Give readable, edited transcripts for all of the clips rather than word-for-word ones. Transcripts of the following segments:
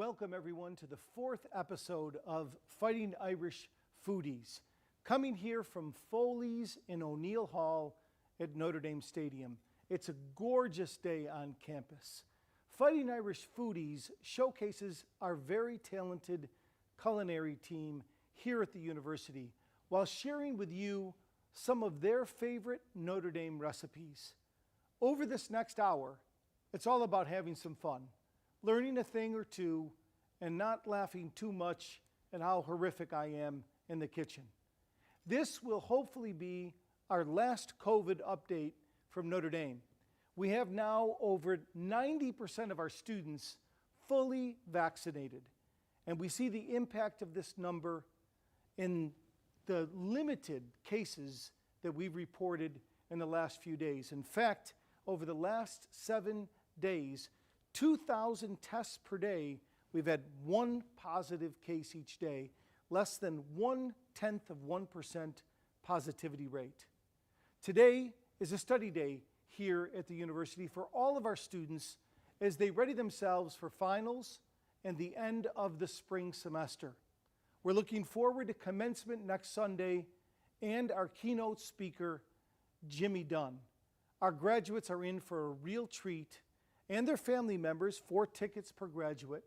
welcome everyone to the fourth episode of Fighting Irish Foodies, coming here from Foley's in O'Neill Hall at Notre Dame Stadium. It's a gorgeous day on campus. Fighting Irish Foodies showcases our very talented culinary team here at the university while sharing with you some of their favorite Notre Dame recipes. Over this next hour, it's all about having some fun, learning a thing or two, and not laughing too much at how horrific I am in the kitchen. This will hopefully be our last COVID update from Notre Dame. We have now over 90% of our students fully vaccinated, and we see the impact of this number in the limited cases that we've reported in the last few days. In fact, over the last 7 days, 2,000 tests per day, we've had one positive case each day, less than 0.1% positivity rate. Today is a study day here at the university for all of our students as they ready themselves for finals and the end of the spring semester. We're looking forward to commencement next Sunday and our keynote speaker, Jimmy Dunn. Our graduates are in for a real treat, and their family members, 4 tickets per graduate.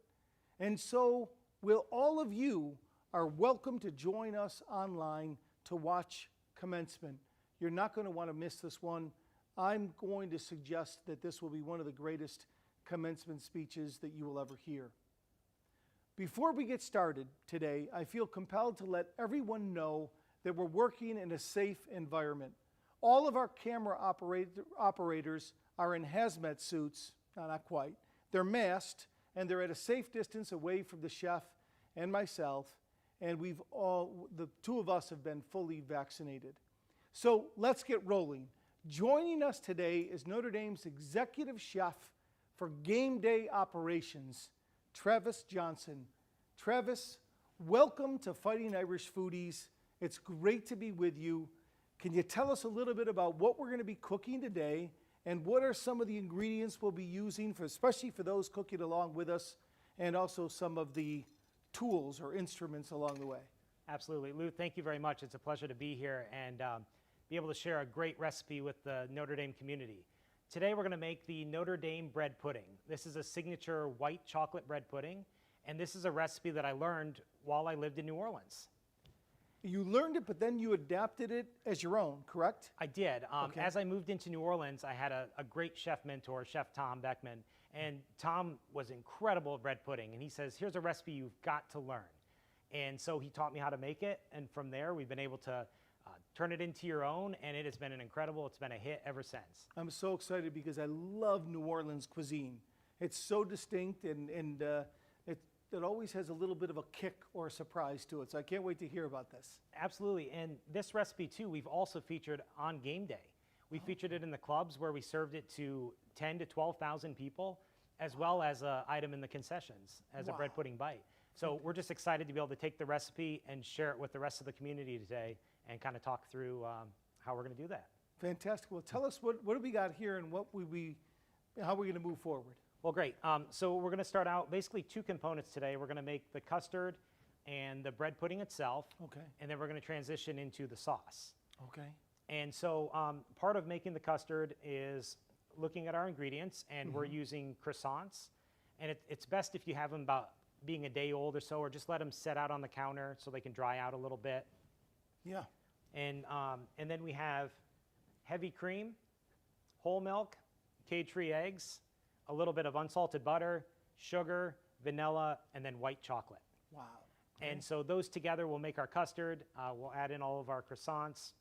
And so will all of you are welcome to join us online to watch commencement. You're not going to want to miss this one. I'm going to suggest that this will be one of the greatest commencement speeches that you will ever hear. Before we get started today, I feel compelled to let everyone know that we're working in a safe environment. All of our camera operators are in hazmat suits. No, not quite. They're masked, and they're at a safe distance away from the chef and myself, and the two of us have been fully vaccinated. So let's get rolling. Joining us today is Notre Dame's executive chef for game day operations, Travis Johnson. Travis, welcome to Fighting Irish Foodies. It's great to be with you. Can you tell us a little bit about what we're going to be cooking today, and what are some of the ingredients we'll be using, especially for those cooking along with us, and also some of the tools or instruments along the way? Absolutely. Lou, thank you very much. It's a pleasure to be here and be able to share a great recipe with the Notre Dame community. Today we're going to make the Notre Dame bread pudding. This is a signature white chocolate bread pudding, and this is a recipe that I learned while I lived in New Orleans. You learned it, but then you adapted it as your own, correct? I did. Okay. As I moved into New Orleans, I had a great chef mentor, Chef Tom Beckman, and Tom was incredible at bread pudding, and he says, here's a recipe you've got to learn. And so he taught me how to make it, and from there we've been able to turn it into your own, and it has been it's been a hit ever since. I'm so excited because I love New Orleans cuisine. It's so distinct, and it always has a little bit of a kick or a surprise to it, so I can't wait to hear about this. Absolutely, and this recipe too, we've also featured on game day. We featured it in the clubs where we served it to 10 to 12,000 people, as well as an item in the concessions as a bread pudding bite. So we're just excited to be able to take the recipe and share it with the rest of the community today and kind of talk through how we're going to do that. Fantastic. Well, tell us what do we got here, and how are we going to move forward? Well, great. So we're going to start out basically 2 components today. We're going to make the custard and the bread pudding itself. Okay. And then we're going to transition into the sauce. Okay. And so part of making the custard is looking at our ingredients, and we're using croissants. And it's best if you have them about being a day old or so, or just let them set out on the counter so they can dry out a little bit. Yeah. And then we have heavy cream, whole milk, cage-free eggs, a little bit of unsalted butter, sugar, vanilla, and then white chocolate. Wow. Okay. And so those together will make our custard. We'll add in all of our croissants.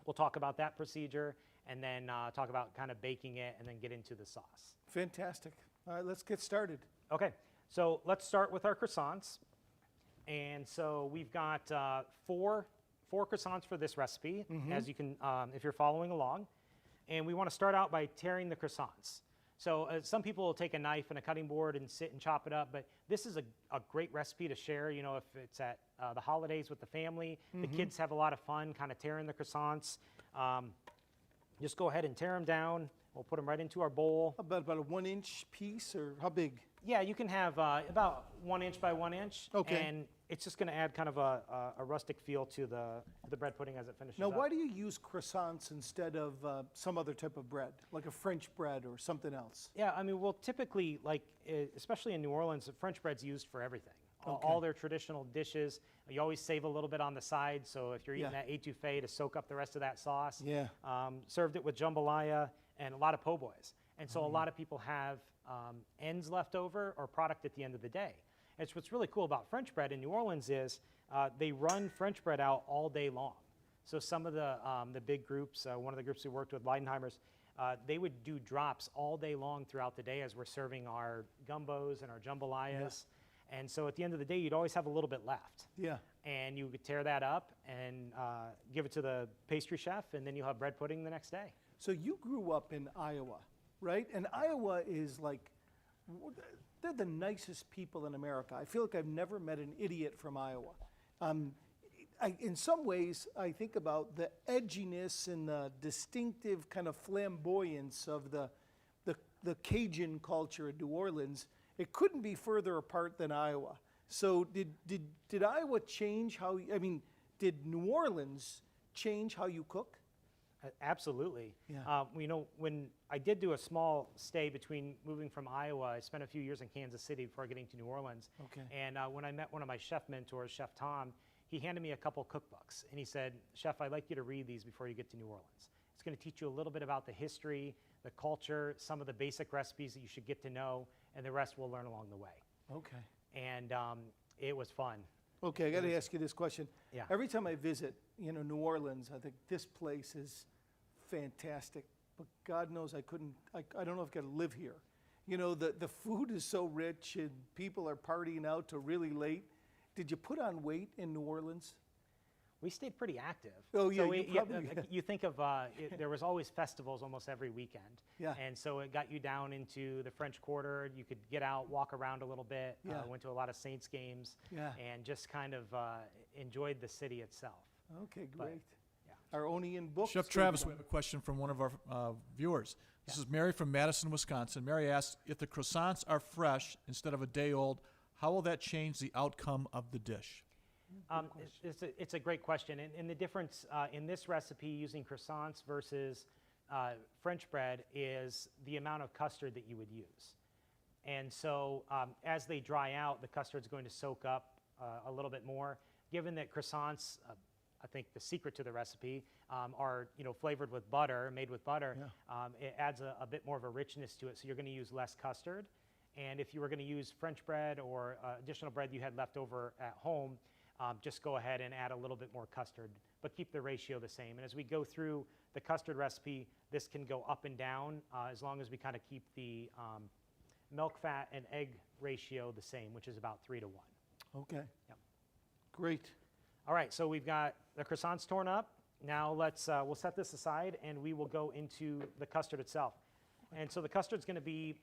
We'll talk about that procedure, and then talk about kind of baking it, and then get into the sauce. Fantastic. All right, let's get started. Okay, so let's start with our croissants. And so we've got four croissants for this recipe, as you can, if you're following along. And we want to start out by tearing the croissants. So some people will take a knife and a cutting board and sit and chop it up, but this is a great recipe to share, you know, if it's at the holidays with the family. The kids have a lot of fun kind of tearing the croissants. Just go ahead and tear them down. We'll put them right into our bowl. About a 1-inch piece, or how big? Yeah, you can have about 1 inch by 1 inch. Okay. And it's just going to add kind of a rustic feel to the bread pudding as it finishes Now, up. why do you use croissants instead of some other type of bread, like a French bread or something else? Yeah, I mean, well, typically, like, especially in New Orleans, French bread's used for everything. Okay. All their traditional dishes, you always save a little bit on the side, so if you're eating Yeah. that étouffée to soak up the rest of that sauce. Yeah. Served it with jambalaya and a lot of po' boys. And so a lot of people have ends left over or product at the end of the day. And what's really cool about French bread in New Orleans is they run French bread out all day long. So some of the big groups, one of the groups we worked with, Leidenheimers, they would do drops all day long throughout the day as we're serving our gumbos and our jambalayas. And so at the end of the day, you'd always have a little bit left. Yeah. And you could tear that up and give it to the pastry chef, and then you'll have bread pudding the next day. So you grew up in Iowa, right? And Iowa is like, they're the nicest people in America. I feel like I've never met an idiot from Iowa. In some ways, I think about the edginess and the distinctive kind of flamboyance of the Cajun culture in New Orleans. It couldn't be further apart than Iowa. So did Iowa change how, I mean, did New Orleans change how you cook? Absolutely. Yeah. You know, when I did do a small stay between moving from Iowa, I spent a few years in Kansas City before getting to New Orleans. Okay. And when I met one of my chef mentors, Chef Tom, he handed me a couple cookbooks. And he said, Chef, I'd like you to read these before you get to New Orleans. It's going to teach you a little bit about the history, the culture, some of the basic recipes that you should get to know, and the rest we'll learn along the way. Okay. And it was fun. Okay, I got to ask you this question. Yeah. Every time I visit, New Orleans, I think this place is fantastic. But God knows I don't know if I could live here. The food is so rich and people are partying out till really late. Did you put on weight in New Orleans? We stayed pretty active. Oh, yeah, So you probably- you think of, there was always festivals almost every weekend. Yeah. And so it got you down into the French Quarter. You could get out, walk around a little bit. Yeah. Went to a lot of Saints games. Yeah. And just kind of enjoyed the city itself. Okay, But, great. yeah. Our Onion book. Chef Travis, we have a question from one of our viewers. This is Mary from Madison, Wisconsin. Mary asks, if the croissants are fresh instead of a day old, how will that change the outcome of the dish? It's a great question. And the difference in this recipe using croissants versus French bread is the amount of custard that you would use. And so as they dry out, the custard's going to soak up a little bit more. Given that croissants, I think the secret to the recipe, are flavored with butter, made with butter, it adds a bit more of a richness to it. So you're going to use less custard. And if you were going to use French bread or additional bread you had left over at home, just go ahead and add a little bit more custard, but keep the ratio the same. And as we go through the custard recipe, this can go up and down as long as we kind of keep the milk, fat, and egg ratio the same, which is about 3 to 1. Okay. Yep. Great. All right, so we've got the croissants torn up. Now we'll set this aside and we will go into the custard itself. And so the custard's going to be,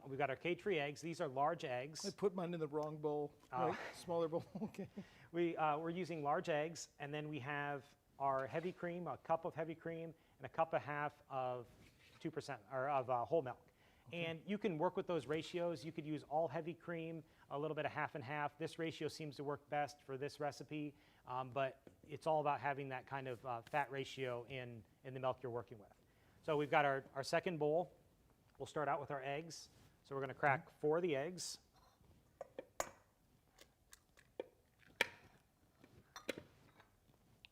we've got our cage-free eggs. These are large eggs. I put mine in the wrong bowl, right? Smaller bowl. Okay. We're using large eggs, and then we have our heavy cream, a cup of heavy cream, and a cup and a half of 2% or of whole milk. Okay. And you can work with those ratios. You could use all heavy cream, a little bit of half and half. This ratio seems to work best for this recipe, but it's all about having that kind of fat ratio in the milk you're working with. So we've got our second bowl. We'll start out with our eggs. So we're going to crack 4 of the eggs.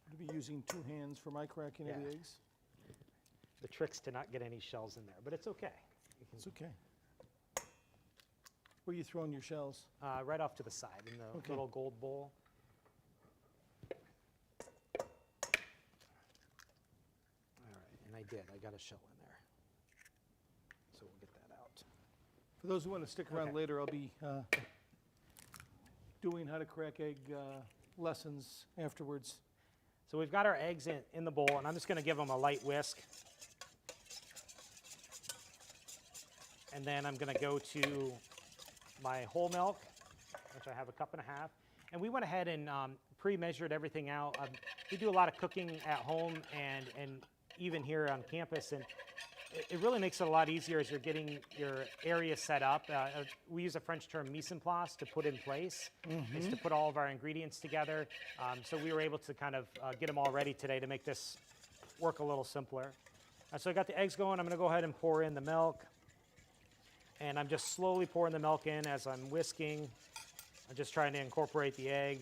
I'll be using 2 hands for my cracking of the Yeah. eggs. The trick's to not get any shells in there, but it's okay. It's okay. Where are you throwing your shells? Right off to the side in the Okay. little gold bowl. All right, and I did. I got a shell in there. So we'll get that out. For those who want to stick around Okay. later, I'll be doing how to crack egg lessons afterwards. So we've got our eggs in the bowl, and I'm just going to give them a light whisk. And then I'm going to go to my whole milk, which I have a cup and a half. And we went ahead and pre-measured everything out. We do a lot of cooking at home and even here on campus. And it really makes it a lot easier as you're getting your area set up. We use a French term mise en place, to put in place. It's to put all of our ingredients together. So we were able to kind of get them all ready today to make this work a little simpler. So I got the eggs going. I'm going to go ahead and pour in the milk. And I'm just slowly pouring the milk in as I'm whisking. I'm just trying to incorporate the egg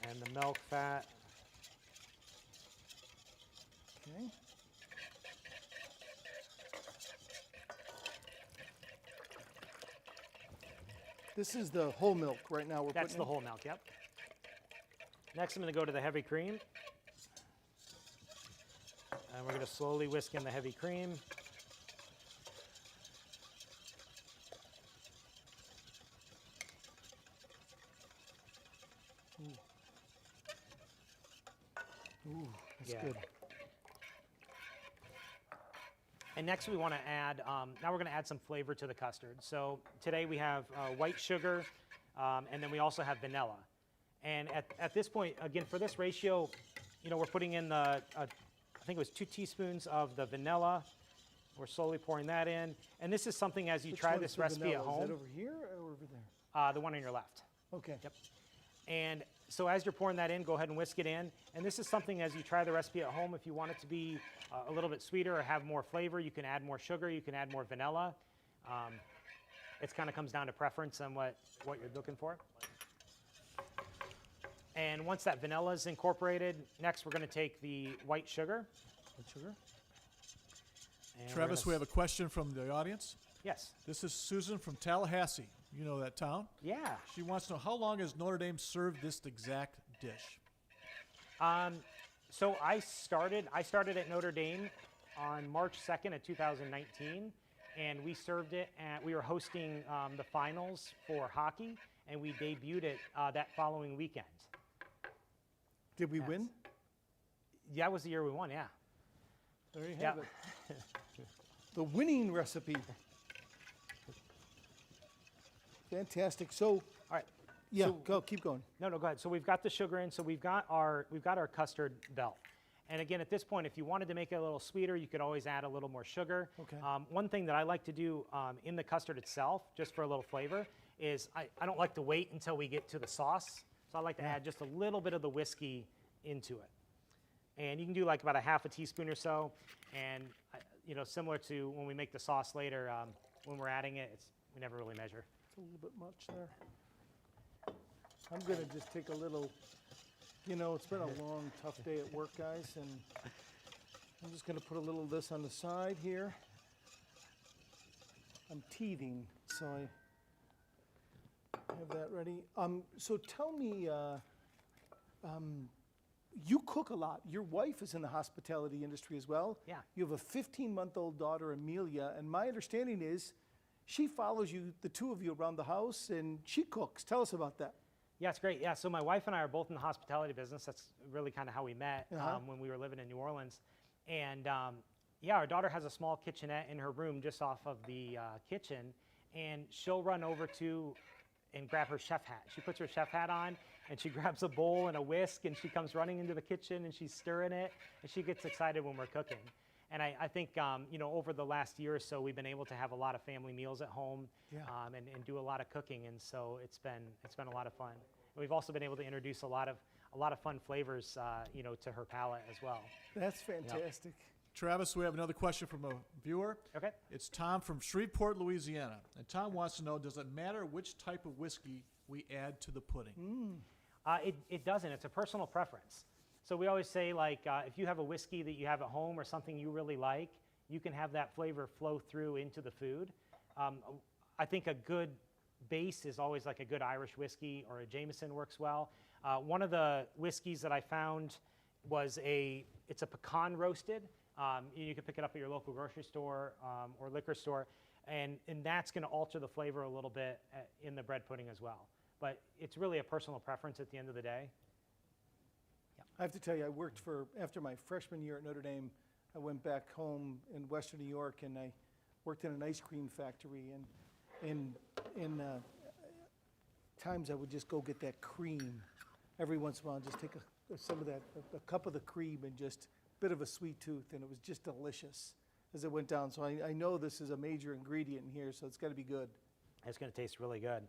and the milk fat. Okay. This is the whole milk right now we're That's putting the in? whole milk, yep. Next, I'm going to go to the heavy cream. And we're going to slowly whisk in the heavy cream. Ooh, that's Yeah. good. And next we want to add, now we're going to add some flavor to the custard. So today we have white sugar, and then we also have vanilla. And at this point, again, for this ratio, we're putting in I think it was 2 teaspoons of the vanilla. We're slowly pouring that in. And this is something as you Which try one's this the recipe vanilla? at home. Is that over here or over there? The one on your left. Okay. Yep. And so as you're pouring that in, go ahead and whisk it in. And this is something as you try the recipe at home, if you want it to be a little bit sweeter or have more flavor, you can add more sugar, you can add more vanilla. It kind of comes down to preference and what you're looking for. And once that vanilla is incorporated, next we're going to take the white sugar. White sugar? And we're Travis, we gonna have a question from the audience. Yes. This is Susan from Tallahassee. You know that town? Yeah. She wants to know, how long has Notre Dame served this exact dish? So I started at Notre Dame on March 2nd of 2019, and we served it we were hosting the finals for hockey, and we debuted it that following weekend. Did we Yes. win? Yeah, that was the year we won, yeah. There you Yeah. have it. The winning recipe. Fantastic. So, All right. yeah, So- keep going. No, go ahead. So we've got the sugar in, so we've got our custard belt. And again, at this point, if you wanted to make it a little sweeter, you could always add a little more sugar. Okay. One thing that I like to do in the custard itself, just for a little flavor, is I don't like to wait until we get to the sauce. So I like to add just a little bit of the whiskey into it. And you can do like about a half a teaspoon or so. And, similar to when we make the sauce later, when we're adding it, we never really measure. It's a little bit much there. I'm going to just take a little, it's been a long, tough day at work, guys, and I'm just going to put a little of this on the side here. I'm teething, so I have that ready. So tell me, you cook a lot. Your wife is in the hospitality industry as well. Yeah. You have a 15-month-old daughter, Amelia, and my understanding is she follows you, the two of you, around the house, and she cooks. Tell us about that. Yeah, it's great. Yeah, so my wife and I are both in the hospitality business. That's really kind of how we met when we were living in New Orleans. And our daughter has a small kitchenette in her room just off of the kitchen, and she'll run over to and grab her chef hat. She puts her chef hat on, and she grabs a bowl and a whisk, and she comes running into the kitchen, and she's stirring it, and she gets excited when we're cooking. And I think, over the last year or so, we've been able to have a lot of family meals at home and do a lot of cooking. And so it's been a lot of fun. And we've also been able to introduce a lot of fun flavors, to her palate as well. That's fantastic. Travis, we have another question from a viewer. Okay. It's Tom from Shreveport, Louisiana. And Tom wants to know, does it matter which type of whiskey we add to the pudding? It doesn't. It's a personal preference. So we always say, if you have a whiskey that you have at home or something you really like, you can have that flavor flow through into the food. I think a good base is always like a good Irish whiskey, or a Jameson works well. One of the whiskeys that I found was it's a pecan roasted. You can pick it up at your local grocery store or liquor store, and that's going to alter the flavor a little bit in the bread pudding as well. But it's really a personal preference at the end of the day. I have to tell you, after my freshman year at Notre Dame, I went back home in Western New York, and I worked in an ice cream factory. And in times I would just go get that cream. Every once in a while, just take some of that, a cup of the cream, and just a bit of a sweet tooth, and it was just delicious. as it went down. So I know this is a major ingredient in here, so it's got to be good. It's going to taste really good.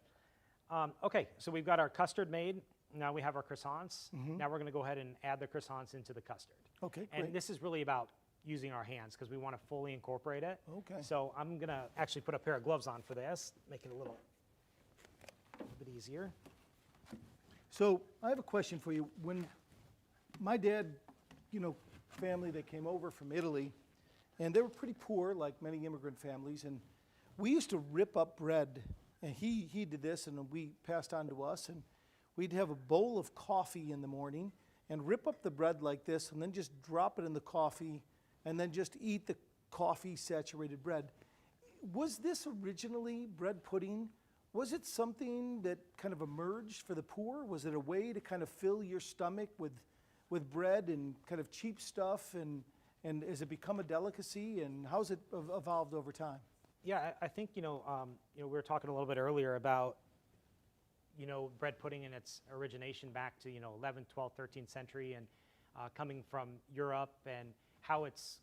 Okay, so we've got our custard made. Now we have our croissants. Now we're going to go ahead and add the croissants into the custard. Okay, And great. this is really about using our hands because we want to fully incorporate it. Okay. So I'm going to actually put a pair of gloves on for this, make it a little bit easier. So I have a question for you. When my dad, family that came over from Italy, and they were pretty poor, like many immigrant families, and we used to rip up bread, and he did this, and we passed on to us, and we'd have a bowl of coffee in the morning and rip up the bread like this, and then just drop it in the coffee, and then just eat the coffee-saturated bread. Was this originally bread pudding? Was it something that kind of emerged for the poor? Was it a way to kind of fill your stomach with bread and kind of cheap stuff? And has it become a delicacy? And how's it evolved over time? Yeah, I think, we were talking a little bit earlier about, bread pudding and its origination back to, 11th, 12th, 13th century and coming from Europe and how it's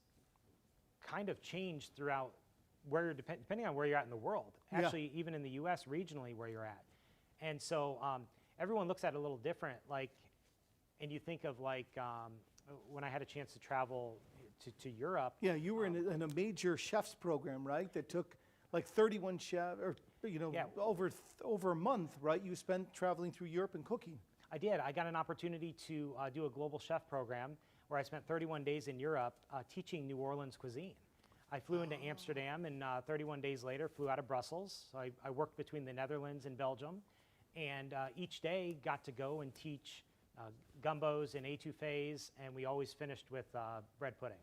kind of changed throughout where you're depending on where you're at in the world. Yeah. Actually, even in the U.S. regionally where you're at. And so everyone looks at it a little different. And you think of when I had a chance to travel to Europe. Yeah, you were in a major chef's program, right? That took like 31 chefs, or Yeah. over a month, right? You spent traveling through Europe and cooking. I did. I got an opportunity to do a global chef program where I spent 31 days in Europe teaching New Orleans cuisine. I flew into Amsterdam and 31 days later flew out of Brussels. So I worked between the Netherlands and Belgium, and each day got to go and teach gumbos and étouffées, and we always finished with bread pudding.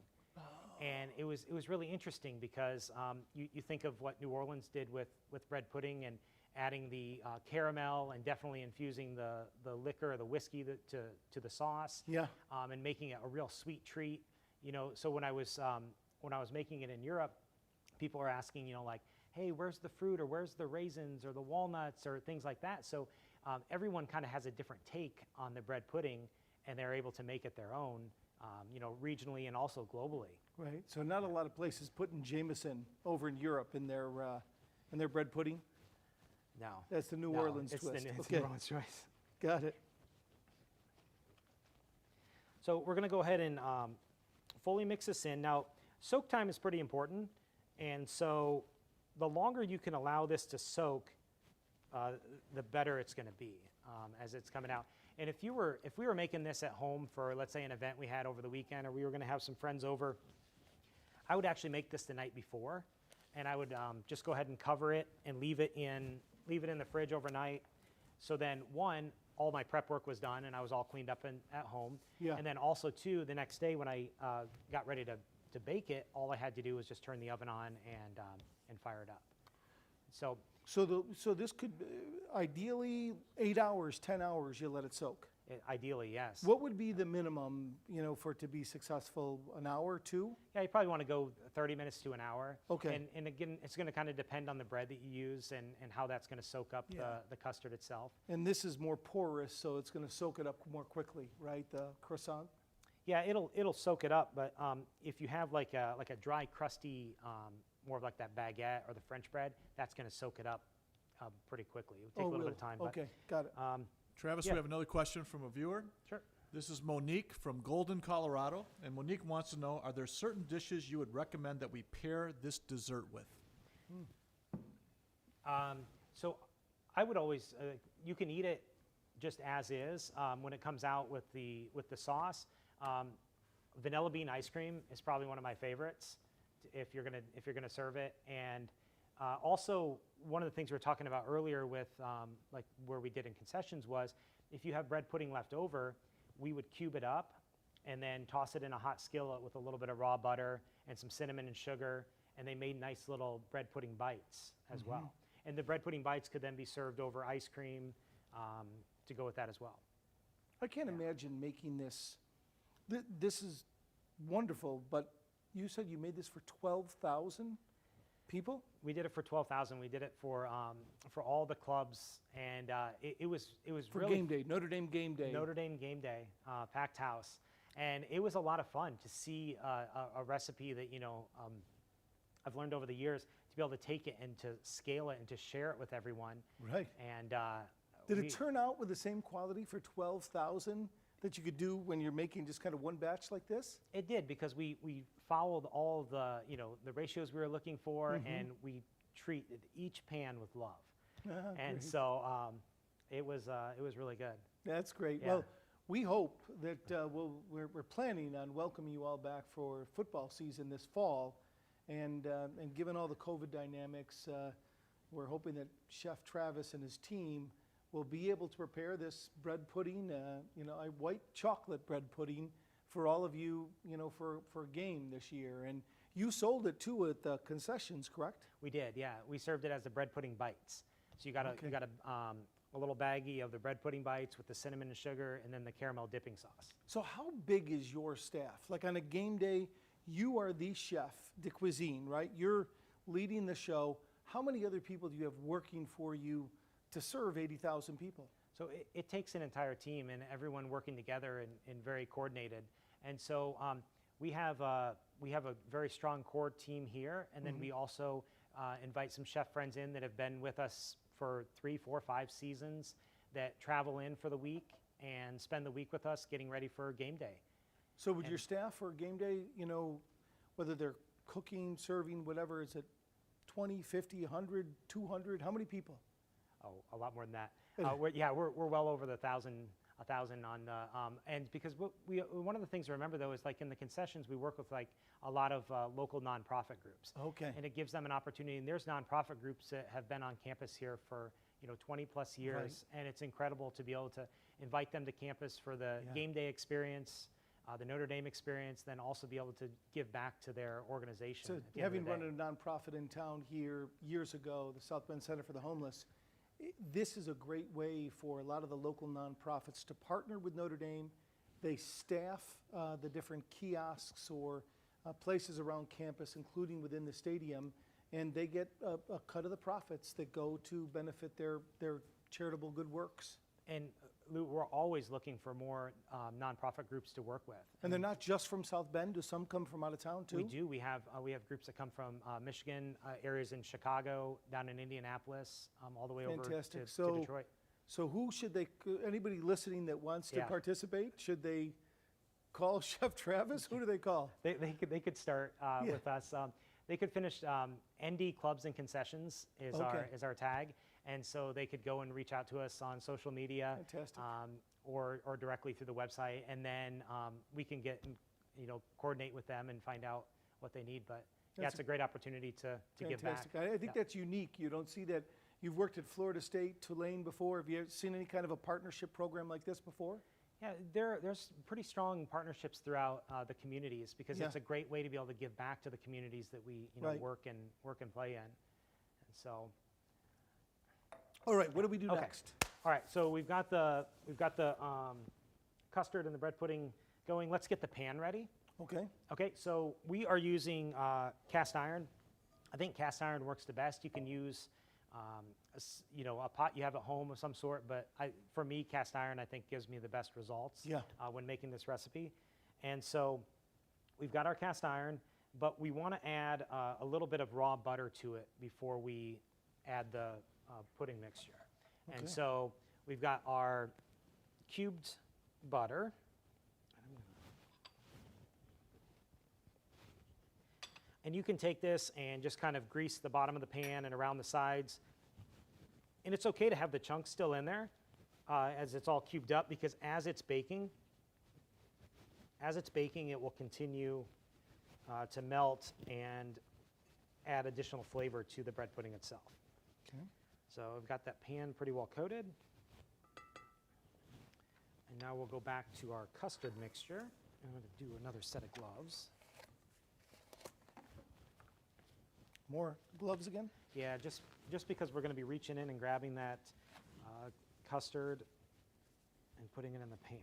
And it was really interesting because you think of what New Orleans did with bread pudding and adding the caramel and definitely infusing the liquor or the whiskey to the sauce. Yeah. And making it a real sweet treat. So when I was making it in Europe, people were asking, hey, where's the fruit or where's the raisins or the walnuts or things like that. So everyone kind of has a different take on the bread pudding, and they're able to make it their own, regionally and also globally. Right. So not a lot of places putting Jameson over in Europe in their bread pudding. No. That's the New No, Orleans it's twist. The Okay. New Orleans choice. Got it. So we're going to go ahead and fully mix this in. Now, soak time is pretty important, and so the longer you can allow this to soak, the better it's going to be as it's coming out. And if we were making this at home for, let's say, an event we had over the weekend, or we were going to have some friends over, I would actually make this the night before, and I would just go ahead and cover it and leave it in the fridge overnight. So then, one, all my prep work was done, and I was all cleaned up at home. Yeah. And then also, two, the next day when I got ready to bake it, all I had to do was just turn the oven on and fire it up. So this could ideally 8 hours, 10 hours. You let it soak. Ideally, yes. What would be the minimum, for it to be successful? An hour, 2? Yeah, you probably want to go 30 minutes to an hour. Okay. And again, it's going to kind of depend on the bread that you use and how that's going to soak up Yeah. the custard itself. And this is more porous, so it's going to soak it up more quickly, right? The croissant. Yeah, it'll soak it up, but if you have like a dry, crusty, more of like that baguette or the French bread, that's going to soak it up pretty quickly. It would take a little bit of time. Okay, got it. But, Travis, Yeah. we have another question from a viewer. sure. This is Monique from Golden, Colorado. And Monique wants to know, are there certain dishes you would recommend that we pair this dessert with? So I would always, you can eat it just as is when it comes out with the sauce. Vanilla bean ice cream is probably one of my favorites if you're gonna serve it. And also, one of the things we were talking about earlier with like where we did in concessions was if you have bread pudding left over, we would cube it up and then toss it in a hot skillet with a little bit of raw butter and some cinnamon and sugar, and they made nice little bread pudding bites as well. And the bread pudding bites could then be served over ice cream to go with that as well. I can't imagine making this. This is wonderful, but you said you made this for 12,000 people? We did it for 12,000. We did it for all the clubs, and it was For really game day, Notre Dame game day. Notre Dame game day, packed house, and it was a lot of fun to see a recipe that I've learned over the years to be able to take it and to scale it and to share it with everyone. Right. And Did it turn out with the same quality for 12,000 that you could do when you're making just kind of one batch like this? It did, because we followed all the, the ratios we were looking for, and we treated each pan with love. And Great. so it was really good. That's great. Yeah. Well, we hope that we're planning on welcoming you all back for football season this fall, and given all the COVID dynamics, we're hoping that Chef Travis and his team will be able to prepare this bread pudding, a white chocolate bread pudding for all of you, for a game this year. And you sold it too at the concessions, correct? We did, yeah. We served it as the bread pudding bites. So you got a little baggie of the bread pudding bites with the cinnamon and sugar, and then the caramel dipping sauce. So how big is your staff? Like on a game day, you are the chef de cuisine, right? You're leading the show. How many other people do you have working for you to serve 80,000 people? So it takes an entire team and everyone working together and very coordinated. And so we have a very strong core team here, and then we also invite some chef friends in that have been with us for 3, 4, 5 seasons, that travel in for the week and spend the week with us getting ready for game day. So would your staff for game day, whether they're cooking, serving, whatever, is it 20, 50, 100, 200? How many people? Oh, a lot more than that. We're well over the 1,000 on the, and because one of the things to remember though is, like, in the concessions, we work with like a lot of local nonprofit groups. Okay. And it gives them an opportunity, and there's nonprofit groups that have been on campus here for 20 plus years, Right. and it's incredible to be able to invite them to campus for the game day experience, the Notre Dame experience, then also be able to give back to their organization. So at the end of having the run day. a nonprofit in town here years ago, the South Bend Center for the Homeless, this is a great way for a lot of the local nonprofits to partner with Notre Dame. They staff the different kiosks or places around campus, including within the stadium, and they get a cut of the profits that go to benefit their charitable good works. And Lou, we're always looking for more nonprofit groups to work with. And they're not just from South Bend. Do some come from out of town too? We do. We have groups that come from Michigan, areas in Chicago, down in Indianapolis, all the way Fantastic. over to Detroit. So who should they, anybody listening that wants to Yeah. participate, should they call Chef Travis? Who do they call? They could start with us. They could finish ND Clubs and Concessions is our tag, and so they could go and reach out to us on social media, Fantastic. or directly through the website, and then we can get coordinate with them and find out what they need. But That's it's a great opportunity to give back. Fantastic. I think that's unique. You don't see that. You've worked at Florida State, Tulane before. Have you ever seen any kind of a partnership program like this before? Yeah, there's pretty strong partnerships throughout the communities, because it's a great way to be able to give back to the communities that we Right. work and play in. And so, All right, what do we do Okay. next? all right, so we've got the custard and the bread pudding going. Let's get the pan ready. Okay. Okay, so we are using cast iron. I think cast iron works the best. You can use a pot you have at home of some sort, but for me, cast iron I think gives me the best results when making this recipe. And so we've got our cast iron, but we want to add a little bit of raw butter to it before we add the pudding mixture. Okay. And so we've got our cubed butter. And you can take this and just kind of grease the bottom of the pan and around the sides. And it's okay to have the chunks still in there as it's all cubed up, because as it's baking, it will continue to melt and add additional flavor to the bread pudding itself. Okay. So I've got that pan pretty well coated. And now we'll go back to our custard mixture. I'm going to do another set of gloves. More gloves again? Yeah, just because we're going to be reaching in and grabbing that custard and putting it in the pan.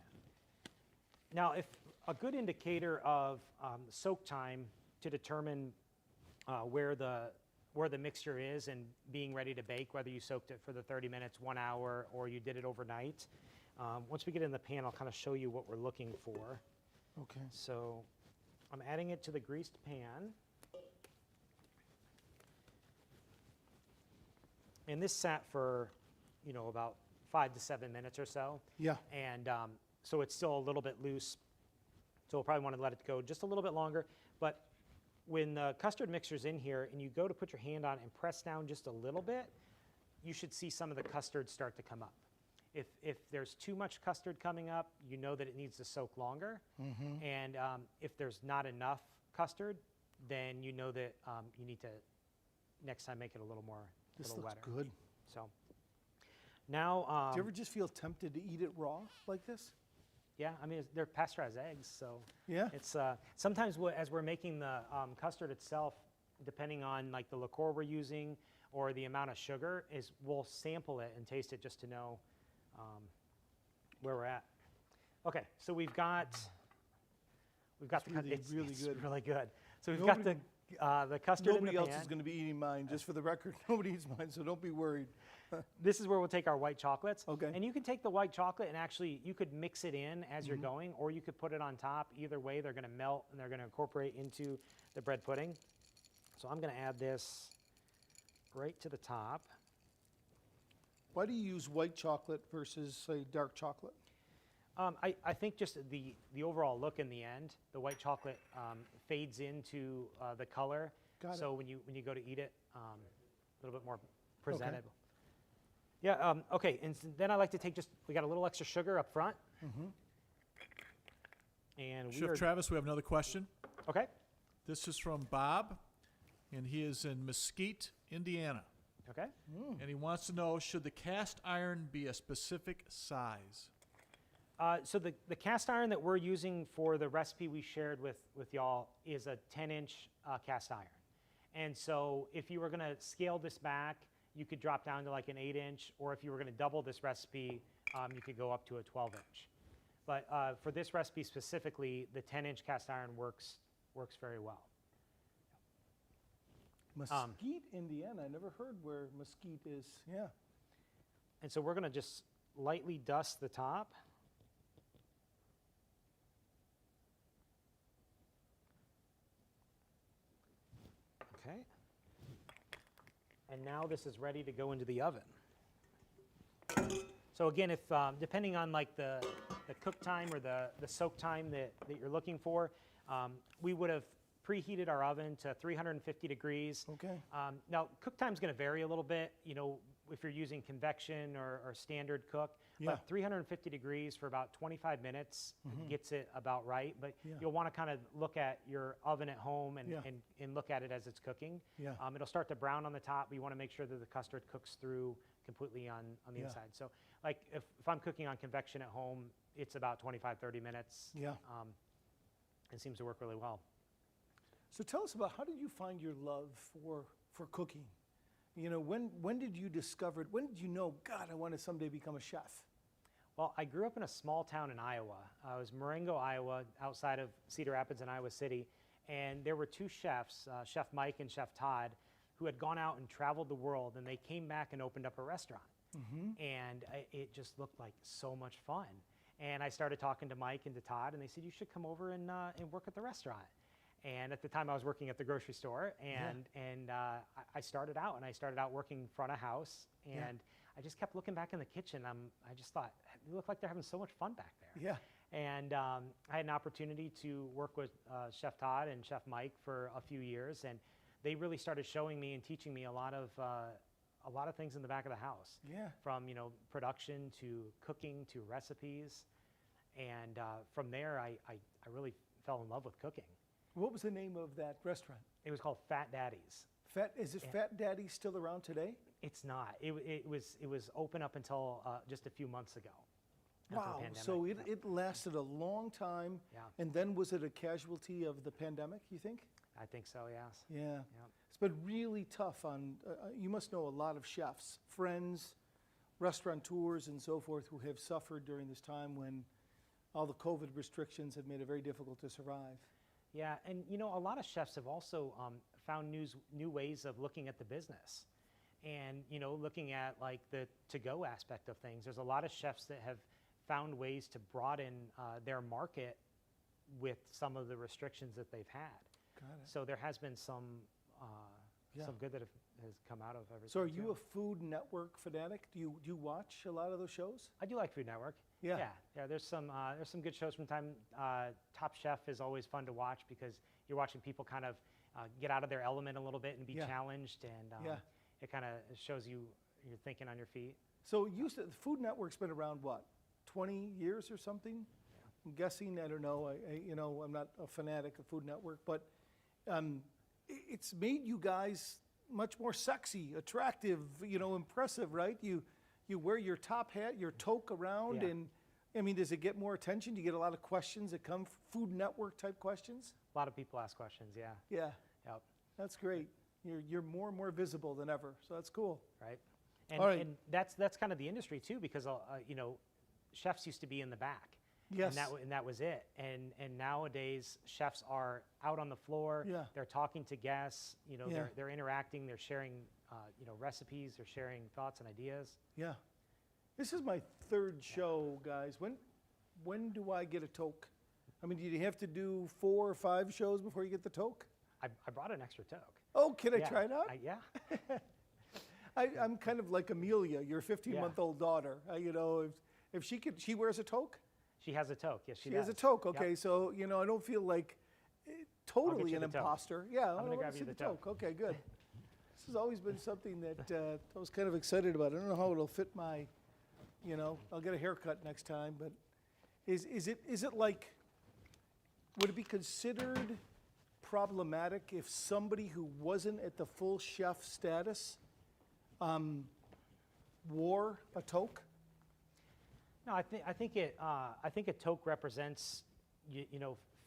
Now, if a good indicator of soak time to determine where the mixture is and being ready to bake, whether you soaked it for the 30 minutes, 1 hour, or you did it overnight. Once we get in the pan, I'll kind of show you what we're looking for. Okay. So I'm adding it to the greased pan. And this sat for, about 5 to 7 minutes or so. Yeah. And so it's still a little bit loose. So we'll probably want to let it go just a little bit longer. But when the custard mixer's in here and you go to put your hand on it and press down just a little bit, you should see some of the custard start to come up. If there's too much custard coming up, you know that it needs to soak longer. And if there's not enough custard, then you know that you need to next time make it a little more, This little looks wetter. good. So now, Do you ever just feel tempted to eat it raw like this? yeah, I mean they're pasteurized eggs, so Yeah. it's sometimes as we're making the custard itself, depending on like the liqueur we're using or the amount of sugar, we'll sample it and taste it just to know where we're at. Okay, so we've got It's really, it's really good. really good. So we've Nobody- got the custard in the Nobody else pan. is going to be eating mine, just for the record. Nobody eats mine, so don't be worried. This is where we'll take our white chocolates. Okay. And you can take the white chocolate and actually you could mix it in as you're going, or you could put it on top. Either way, they're going to melt and they're going to incorporate into the bread pudding. So I'm going to add this right to the top. Why do you use white chocolate versus, say, dark chocolate? I think just the overall look in the end, the white chocolate fades into the color. Got it. So when you go to eat it, a little bit more presentable. Yeah. Okay. And then I like to take we got a little extra sugar up front. And we Chef are Travis, we have another question. okay. This is from Bob, and he is in Mesquite, Indiana. Okay. And he wants to know, should the cast iron be a specific size? So the cast iron that we're using for the recipe we shared with y'all is a 10-inch cast iron. And so if you were going to scale this back, you could drop down to like an 8-inch, or if you were going to double this recipe, you could go up to a 12-inch. But for this recipe specifically, the 10-inch cast iron works very well. Mesquite, Indiana. I never heard where Mesquite is. Yeah. And so we're going to just lightly dust the top. Okay. And now this is ready to go into the oven. So again, if depending on like the cook time or the soak time that you're looking for, we would have preheated our oven to 350 degrees. Okay. Now, cook time is going to vary a little bit, if you're using convection or standard cook. Yeah. But 350 degrees for about 25 minutes gets it about right. But Yeah. you'll want to kind of look at your oven at home and, Yeah. and look at it as it's cooking. Yeah. It'll start to brown on the top. But you want to make sure that the custard cooks through completely on the Yeah. inside. So like if I'm cooking on convection at home, it's about 25, 30 minutes. Yeah. It seems to work really well. So tell us about, how did you find your love for cooking? When did you discover it? When did you know, God, I want to someday become a chef? Well, I grew up in a small town in Iowa. I was Marengo, Iowa, outside of Cedar Rapids in Iowa City. And there were two chefs, Chef Mike and Chef Todd, who had gone out and traveled the world. And they came back and opened up a restaurant. And it just looked like so much fun. And I started talking to Mike and to Todd, and they said, you should come over and work at the restaurant. And at the time, I was working at the grocery store, and I started out, working front of house, and I just kept looking back in the kitchen. I just thought, they look like they're having so much fun back there. Yeah. And I had an opportunity to work with Chef Todd and Chef Mike for a few years, and they really started showing me and teaching me a lot of things in the back of the house. Yeah. From production to cooking to recipes, and from there, I really fell in love with cooking. What was the name of that restaurant? It was called Fat Daddy's. Is it Fat Daddy still around today? It's not. It was open up until just a few months ago. after the Wow. pandemic. So it lasted a long time. Yeah. And then was it a casualty of the pandemic, you think? I think so, yes. Yeah. Yeah. It's been really tough on, you must know a lot of chefs, friends, restaurateurs, and so forth who have suffered during this time when all the COVID restrictions have made it very difficult to survive. Yeah, and a lot of chefs have also found new ways of looking at the business, and looking at like the to-go aspect of things. There's a lot of chefs that have found ways to broaden their market with some of the restrictions that they've had. Got it. So there has been Yeah. some good that has come out of everything. So are you too. a Food Network fanatic? Do you watch a lot of those shows? I do like Food Network. Yeah. Yeah. There's some good shows from time. Top Chef is always fun to watch because you're watching people kind of get out of their element a little bit and be Yeah. challenged, and Yeah. it kind of shows you're thinking on your feet. So the Food Network's been around, what, 20 years or something? I'm guessing, I don't know, I'm not a fanatic of Food Network, but it's made you guys much more sexy, attractive, impressive, right? You wear your top hat, your toque around, Yeah. and I mean, does it get more attention? Do you get a lot of questions that come, Food Network type questions? A lot of people ask questions. Yeah. Yeah, Yep. that's great. You're more and more visible than ever, so that's cool. Right. And, All right. and that's kind of the industry too, because chefs used to be in the back. Yes. And that was it. And nowadays chefs are out on the floor. Yeah. They're talking to guests. Yeah. They're interacting. They're sharing recipes. They're sharing thoughts and ideas. Yeah. This is my third show, guys. When do I get a toque? I mean, do you have to do 4 or 5 shows before you get the toque? I brought an extra toque. Oh, can I Yeah, try it out? yeah. I'm kind of like Amelia, your 15-month-old daughter. If she wears a toque? She has a toque. Yes, she She has a does. toque. Yep. Okay, so I don't feel like totally you an the toque. imposter. Yeah, I'm I gonna wanna grab see you the toque. Okay, good. This has always been something that I was kind of excited about. I don't know how it'll fit my, I'll get a haircut next time, but is it like, would it be considered problematic if somebody who wasn't at the full chef status wore a toque? No, I think a toque represents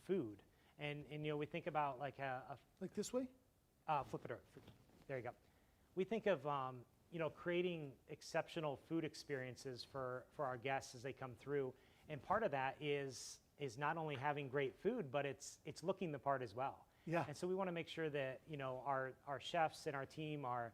food, and we think about like Like this way? flip it over. There you go. We think of creating exceptional food experiences for our guests as they come through, and part of that is not only having great food, but it's looking the part as well. Yeah. And so we want to make sure that our chefs and our team are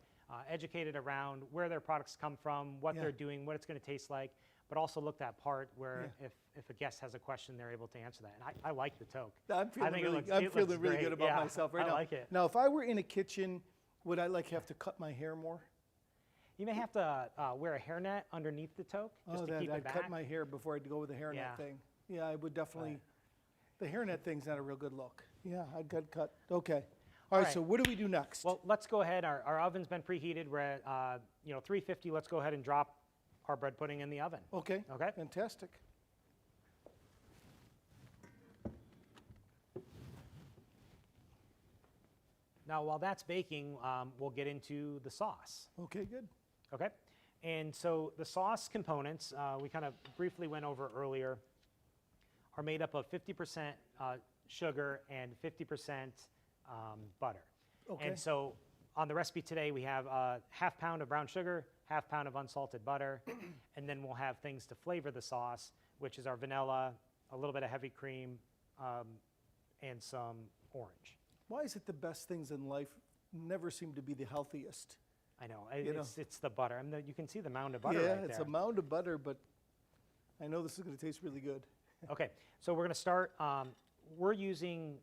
educated around where their products come from, what Yeah. they're doing, what it's going to taste like, but also look that part where if a guest has a question, they're able to answer that. And I like the toque. I'm feeling think it really, looks- I'm it feeling looks really great. good about Yeah, myself right I now. like it. Now, if I were in a kitchen, would I have to cut my hair more? You may have to wear a hairnet underneath the toque just to keep I'd it back. cut my hair before I'd go with the hairnet Yeah. thing. Yeah, I would definitely. Right. The hairnet thing's not a real good look. Yeah, I'd get cut. Okay. All right. right. So what do we do next? Well, let's go ahead. Our oven's been preheated. We're at 350. Let's go ahead and drop our bread pudding in the oven. Okay. Okay. Fantastic. Now, while that's baking, we'll get into the sauce. Okay. Good. Okay. And so the sauce components we kind of briefly went over earlier are made up of 50% sugar and 50% butter. Okay. And so on the recipe today, we have a half pound of brown sugar, half pound of unsalted butter, and then we'll have things to flavor the sauce, which is our vanilla, a little bit of heavy cream, and some orange. Why is it the best things in life never seem to be the healthiest? I know, You know. it's the butter. I mean, you can see the mound of butter yeah, right there. it's a mound of butter, but I know this is going to taste really good. Okay, so we're going to start. We're using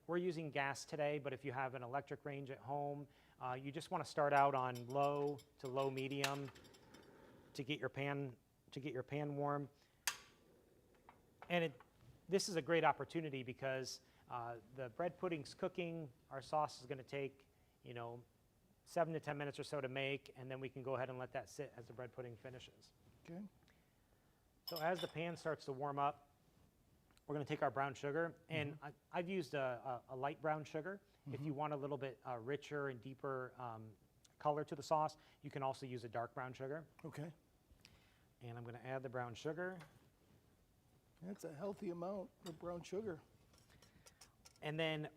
gas today, but if you have an electric range at home, you just want to start out on low to low medium to get your pan warm. And this is a great opportunity because the bread pudding's cooking. Our sauce is going to take 7 to 10 minutes or so to make, and then we can go ahead and let that sit as the bread pudding finishes. Okay. So as the pan starts to warm up, we're going to take our brown sugar, and I've used a light brown sugar. If you want a little bit richer and deeper color to the sauce, you can also use a dark brown sugar. Okay. And I'm going to add the brown sugar. That's a healthy amount of brown sugar. And then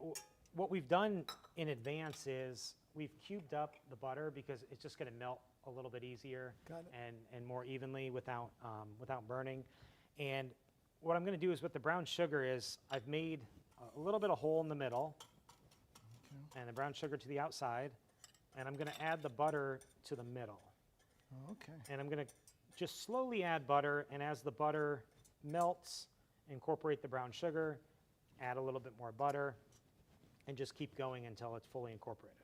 what we've done in advance is we've cubed up the butter because it's just going to melt a little bit easier Got it. and more evenly without burning. And what I'm going to do is with the brown sugar is I've made a little bit of hole in the middle and the brown sugar to the outside, and I'm going to add the butter to the middle. Okay. And I'm going to just slowly add butter, and as the butter melts, incorporate the brown sugar, add a little bit more butter, and just keep going until it's fully incorporated.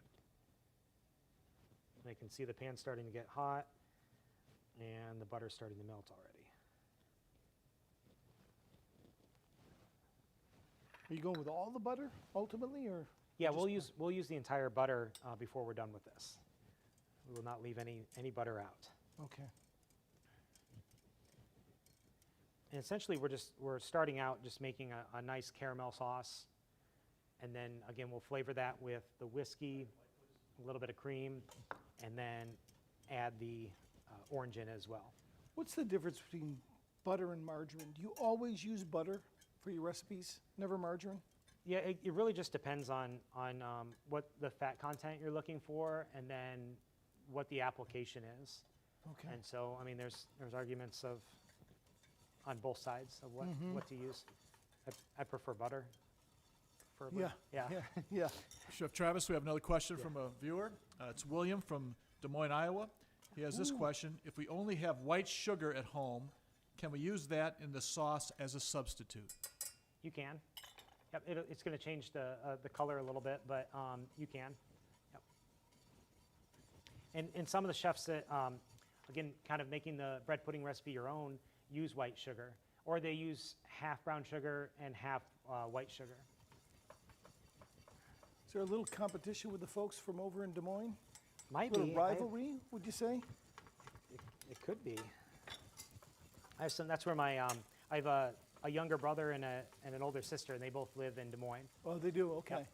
I can see the pan starting to get hot, and the butter's starting to melt already. Are you going with all the butter ultimately, or? Yeah, we'll use the entire butter before we're done with this. We will not leave any butter out. Okay. And essentially, we're starting out just making a nice caramel sauce, and then again we'll flavor that with the whiskey, a little bit of cream, and then add the orange in as well. What's the difference between butter and margarine? Do you always use butter for your recipes? Never margarine? Yeah, it really just depends on what the fat content you're looking for, and then what the application is. Okay. And so, I mean, there's arguments on both sides of what to use. I prefer butter. Yeah. Yeah. Yeah. Chef Travis, we have another question from a viewer. It's William from Des Moines, Iowa. He has this question. If we only have white sugar at home, can we use that in the sauce as a substitute? You can. Yep, it's going to change the color a little bit, but you can. Yep. And some of the chefs that, again, kind of making the bread pudding recipe your own, use white sugar, or they use half brown sugar and half white sugar. Is there a little competition with the folks from over in Des Moines? Might A little be. rivalry, would you say? It could be. I have some. That's where my I have a younger brother and an older sister, and they both live in Des Moines. Oh, they do? Okay. Yep.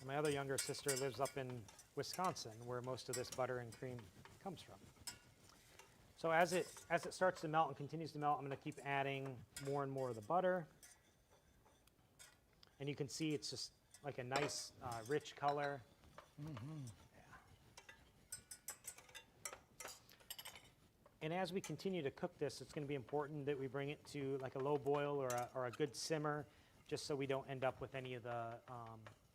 My other younger sister lives up in Wisconsin, where most of this butter and cream comes from. So as it starts to melt and continues to melt, I'm going to keep adding more and more of the butter. And you can see it's just like a nice, rich color. Mm-hmm. Yeah. And as we continue to cook this, it's going to be important that we bring it to like a low boil or a good simmer, just so we don't end up with any of the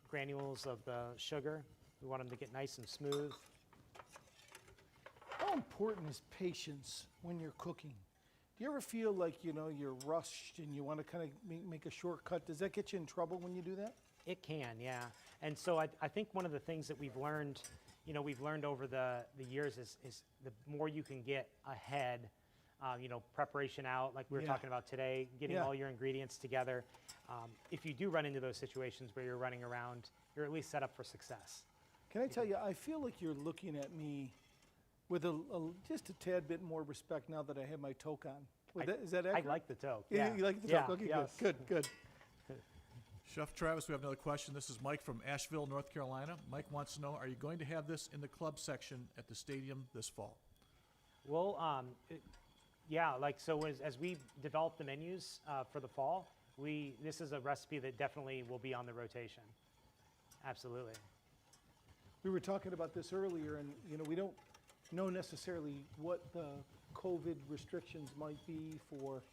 granules of the sugar. We want them to get nice and smooth. How important is patience when you're cooking? Do you ever feel like, you're rushed and you want to kind of make a shortcut? Does that get you in trouble when you do that? It can, yeah. And so I think one of the things that we've learned over the years is the more you can get ahead, preparation out, like we were talking about today, getting all your ingredients together. If you do run into those situations where you're running around, you're at least set up for success. Can I tell you, I feel like you're looking at me with just a tad bit more respect now that I have my toque on. Is that accurate? I like the toque. Yeah. You like the toque? Okay, yes. good. Chef Travis, we have another question. This is Mike from Asheville, North Carolina. Mike wants to know, are you going to have this in the club section at the stadium this fall? Well, as we develop the menus for the fall, this is a recipe that definitely will be on the rotation. Absolutely. We were talking about this earlier, and we don't know necessarily what the COVID restrictions might be for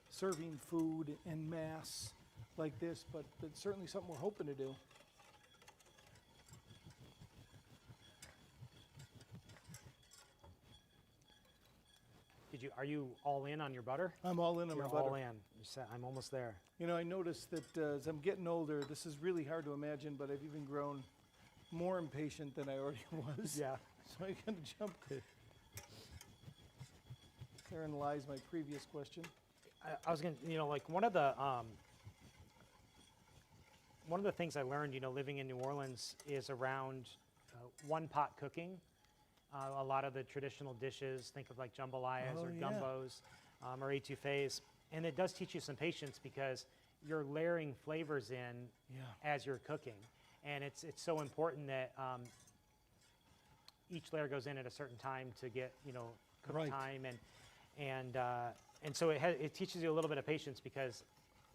serving food en masse like this, but it's certainly something we're hoping to do. Are you all in on your butter? I'm all in on You're my butter. all in. I'm almost there. I noticed that as I'm getting older, this is really hard to imagine, but I've even grown more impatient than I already was. Yeah. So I kind of jumped. Therein lies my previous question. I was going to, one of the things I learned, living in New Orleans is around one-pot cooking. A lot of the traditional dishes, think of like jambalayas or gumbos or etouffees. And it does teach you some patience because you're layering flavors in as you're cooking. And it's so important that each layer goes in at a certain time to get, cook time. And so it teaches you a little bit of patience because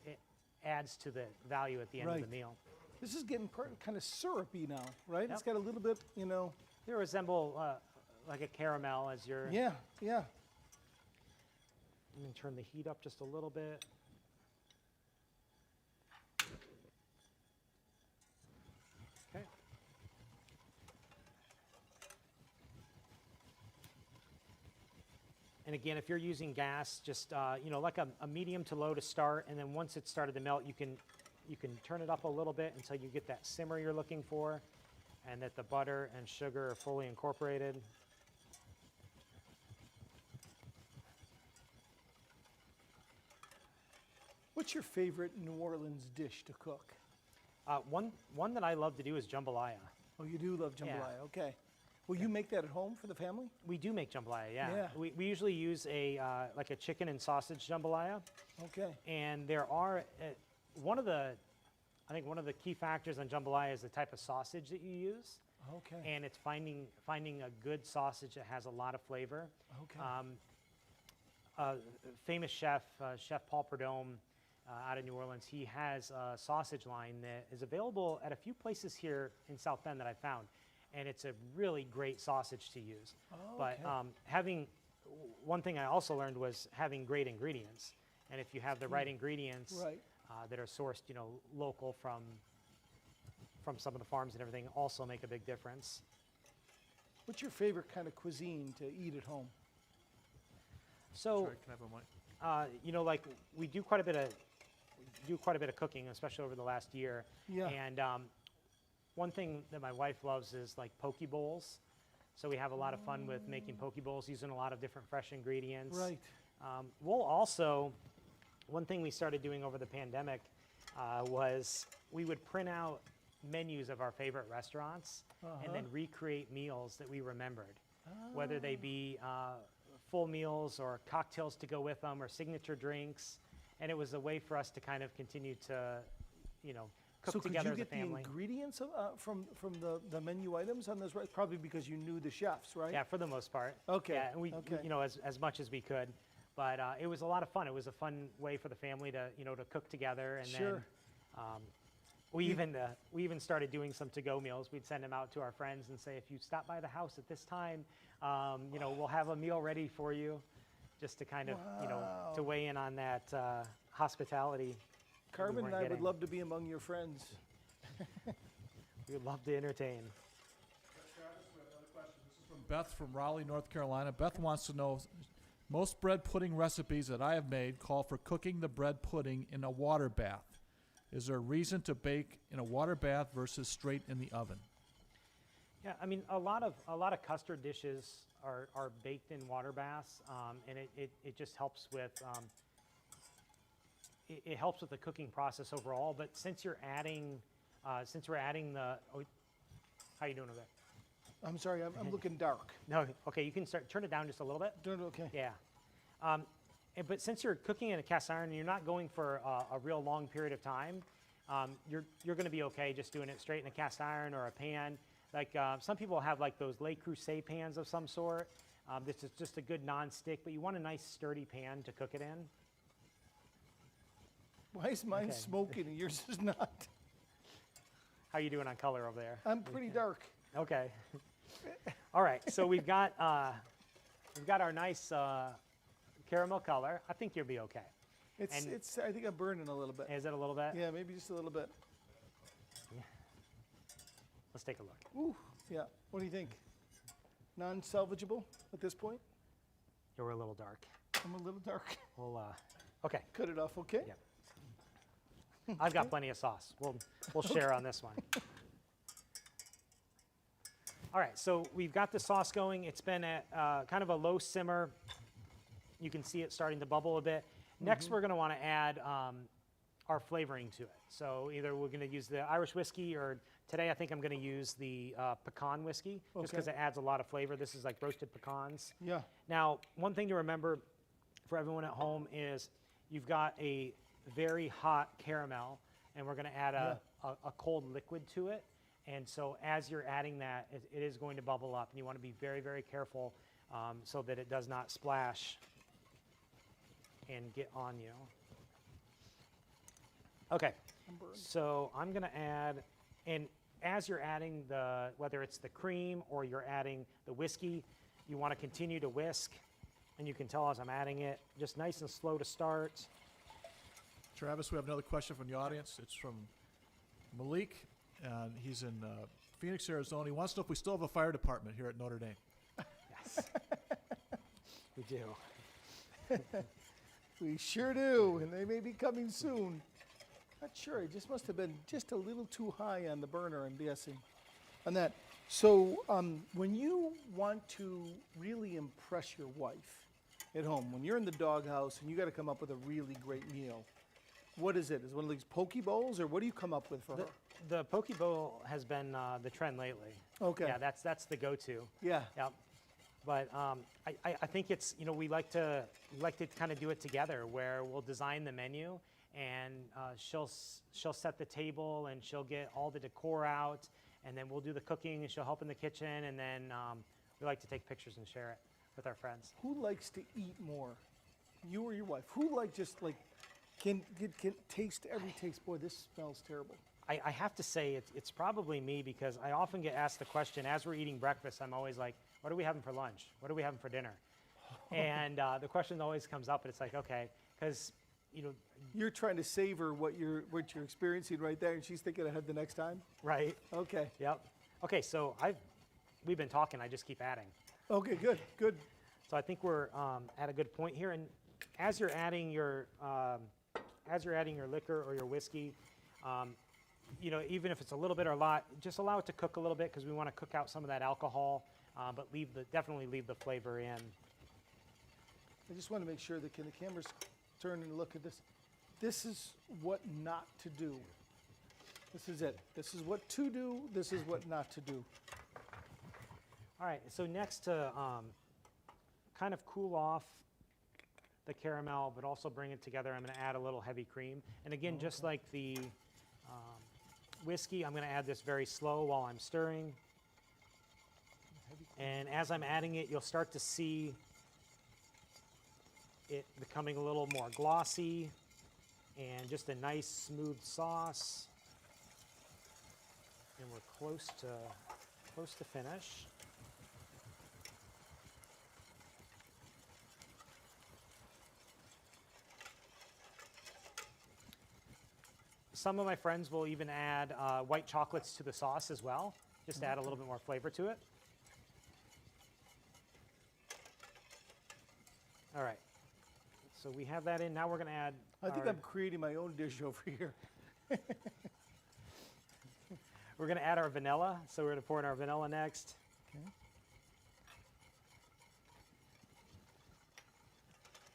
it adds to the value at the end of the meal. This is getting kind of syrupy now, right? Yep. It's got a little bit, They resemble like a caramel as you're... Yeah. I'm going to turn the heat up just a little bit. Okay. And again, if you're using gas, just like a medium to low to start, and then once it's started to melt, you can turn it up a little bit until you get that simmer you're looking for, and that the butter and sugar are fully incorporated. What's your favorite New Orleans dish to cook? One that I love to do is jambalaya. Oh, you do love jambalaya. Okay. Will you make that at home for the family? We do make jambalaya, yeah. Yeah. We usually use a like a chicken and sausage jambalaya, Okay. and there are I think one of the key factors on jambalaya is the type of sausage that you use, Okay. and it's finding a good sausage that has a lot of flavor. Okay. Famous chef, Chef Paul Prudhomme, out of New Orleans, he has a sausage line that is available at a few places here in South Bend that I found, and it's a really great sausage to use. Oh, But okay. one thing I also learned was having great ingredients, and if you have the right ingredients Right. that are sourced, local from some of the farms and everything, also make a big difference. What's your favorite kind of cuisine to eat at home? So, Sorry, can I have a mic? like we do quite a bit of cooking, especially over the last year. Yeah. And one thing that my wife loves is like poke bowls. So we have a lot of fun with making poke bowls using a lot of different fresh ingredients. Right. We'll also, one thing we started doing over the pandemic was we would print out menus of our favorite restaurants and then recreate meals that we remembered, whether they be full meals or cocktails to go with them or signature drinks. And it was a way for us to kind of continue to, cook So could together you as a get the family. ingredients from the menu items on those? Probably because you knew the chefs, right? Yeah, for the most part. Okay, Yeah, and we okay. as much as we could. But it was a lot of fun. It was a fun way for the family to, to cook together. And Sure. then we even started doing some to-go meals. We'd send them out to our friends and say, if you stop by the house at this time, we'll have a meal ready for you, just to kind of, to weigh in on that hospitality. Carmen weren't and I would getting. love to be among your friends. We would love to entertain. From Beth from Raleigh, North Carolina. Beth wants to know, most bread pudding recipes that I have made call for cooking the bread pudding in a water bath. Is there a reason to bake in a water bath versus straight in the oven? Yeah, I mean, a lot of custard dishes are baked in water baths, and it just helps with it helps with the cooking process overall. But since we're adding the, how you doing over there? I'm sorry, I'm looking dark. No, okay, you can turn it down just a little bit. Doing okay. Yeah. But since you're cooking in a cast iron and you're not going for a real long period of time, you're going to be okay just doing it straight in a cast iron or a pan. Like some people have like those Le Creuset pans of some sort. This is just a good non-stick, but you want a nice sturdy pan to cook it in. Why is mine Okay. smoking and yours is not? How you doing on color over there? I'm pretty dark. Okay. All right. So we've got our nice caramel color. I think you'll be okay. And- It's. I think I'm burning a little bit. Is it a little bit? Yeah, maybe just a little bit. Let's take a look. Ooh, yeah. What do you think? Non-salvageable at this point? You're a little dark. I'm a little dark. We'll okay. Cut it off, okay? Yep. I've got plenty of sauce. We'll share on this one. All right, so we've got the sauce going. It's been at kind of a low simmer. You can see it starting to bubble a bit. Next, we're going to want to add our flavoring to it. So either we're going to use the Irish whiskey, or today I think I'm going to use the pecan whiskey, just Okay. because it adds a lot of flavor. This is like roasted pecans. Yeah. Now, one thing to remember for everyone at home is you've got a very hot caramel, and we're going to add a cold liquid to it. And so as you're adding that, it is going to bubble up, and you want to be very, very careful so that it does not splash and get on you. Okay, so I'm going to add, and as you're adding whether it's the cream or you're adding the whiskey, you want to continue to whisk. And you can tell as I'm adding it, just nice and slow to start. Travis, we have another question from the audience. It's from Malik, and he's in Phoenix, Arizona. He wants to know if we still have a fire department here at Notre Dame. Yes, we do. We sure do, and they may be coming soon. Not sure. It just must have been just a little too high on the burner, I'm guessing. on that. So when you want to really impress your wife at home, when you're in the doghouse and you got to come up with a really great meal, what is it? Is it one of these poke bowls, or what do you come up with for her? The poke bowl has been the trend lately. Okay. Yeah, that's the go-to. Yeah. Yep. But I think it's, we like to kind of do it together, where we'll design the menu, and she'll set the table, and she'll get all the decor out, and then we'll do the cooking, and she'll help in the kitchen, and then we like to take pictures and share it with our friends. Who likes to eat more, you or your wife? Who can taste every taste? Boy, this smells terrible. I have to say it's probably me, because I often get asked the question as we're eating breakfast. I'm always like, what are we having for lunch? What are we having for dinner? And the question always comes up, and it's like, okay, because You're trying to savor what you're experiencing right there, and she's thinking ahead the next time. right? Okay. Yep. Okay, so we've been talking. I just keep adding. Okay. Good. Good. So I think we're at a good point here. And as you're adding your liquor or your whiskey, even if it's a little bit or a lot, just allow it to cook a little bit, because we want to cook out some of that alcohol, but definitely leave the flavor in. I just want to make sure that the cameras turn and look at this. This is what not to do. This is it. This is what to do. This is what not to do. All right, so next, to kind of cool off the caramel, but also bring it together, I'm going to add a little heavy cream. And again, just like the whiskey, I'm going to add this very slow while I'm stirring. And as I'm adding it, you'll start to see it becoming a little more glossy, and just a nice smooth sauce. And we're close to finish. Some of my friends will even add white chocolates to the sauce as well, just to add a little bit more flavor to it. All right, so we have that in. Now we're going to add. I think I'm creating my own dish over here. We're going to add our vanilla. So we're going to pour in our vanilla next. Okay.